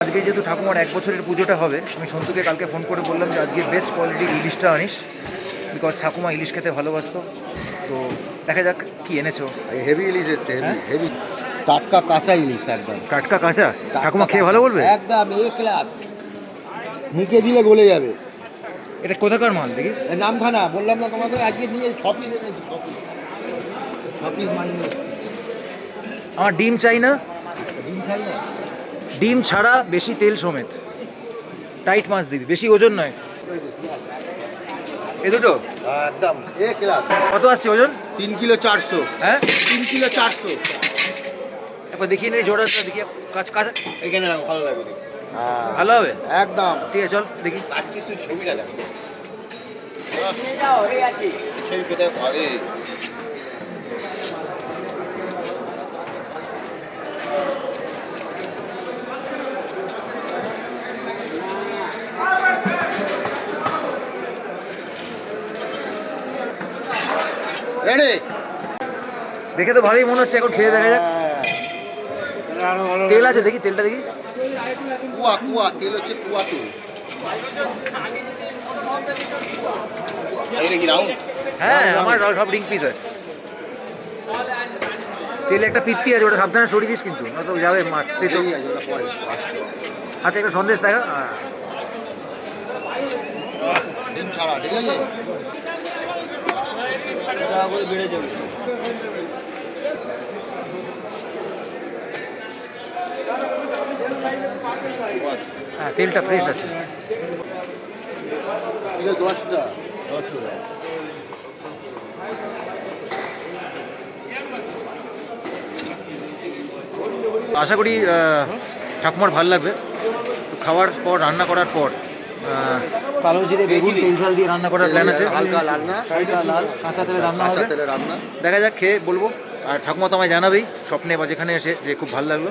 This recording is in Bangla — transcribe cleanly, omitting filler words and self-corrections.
আজকে যেহেতু ঠাকুমার 1 বছরের পুজোটা হবে, আমি সন্তুকে কালকে ফোন করে বললাম যে আজকে বেস্ট কোয়ালিটির ইলিশটা আনিস, বিকজ ঠাকুমা ইলিশ খেতে ভালোবাসতো। তো দেখা যাক কি এনেছো। হেভি ইলিশ এসছে, হেভি টাটকা কাঁচা ইলিশ, একদম টাটকা কাঁচা। ঠাকুমা খেয়ে ভালো বলবে? একদম এ ক্লাস, মুখে দিলে গলে যাবে। এটা কোথাকার মাল দেখি? নামখানা, বললাম না তোমাকে, আজকে নিয়ে 6 পিস এনেছি, 6 পিস মাল নিয়ে এসেছি। আমার ডিম চাই না, ডিম চাই না, ডিম ছাড়া বেশি তেল সমেত টাইট মাছ দিবি, বেশি ওজন নয়। এ দুটো একদম এ ক্লাস। কত আসছে ওজন? 3 কিলো 400। হ্যাঁ 3 কিলো 400। একবার দেখিয়ে নিই জোড়াটা, দেখি কাঁচা। এখানে রাখো, ভালো লাগবে দেখতে। ভালো হবে একদম ঠিক আছে, চল দেখি। কাটছিস তুই, ছবিটা দেখ। ছবি কোথায় পাবে? রেডি? দেখে তো ভালোই মনে হচ্ছে, এখন খেয়ে দেখা যাক। তেল আছে দেখি, তেলটা দেখি। কুয়া কুয়া তেল হচ্ছে, কুয়া তেল। এই কি রাউন্ড? হ্যাঁ আমার সব রিং পিস হয়। তেলে একটা পিত্তি আছে, ওটা সাবধানে সরিয়ে দিস কিন্তু, না তো যাবে মাছ তেতো। হাতে একটা সন্দেশ দেখা। ডিম ছাড়া, ঠিক আছে? বেড়ে যাবে। হ্যাঁ তেলটা ফ্রেশ আছে। এটা 10টা। আশা করি ঠাকুমার ভালো লাগবে। তো খাওয়ার পর, রান্না করার পর কালো জিরে বেগুন তেল ঝাল দিয়ে রান্না করার প্ল্যান আছে। হালকা লাল না, হালকা লাল কাঁচা তেলে রান্না হবে। কাঁচা তেলে রান্না। দেখা যাক, খেয়ে বলবো। আর ঠাকুমা তো আমায় জানাবেই স্বপ্নে বা যেখানে এসে যে খুব ভালো লাগলো।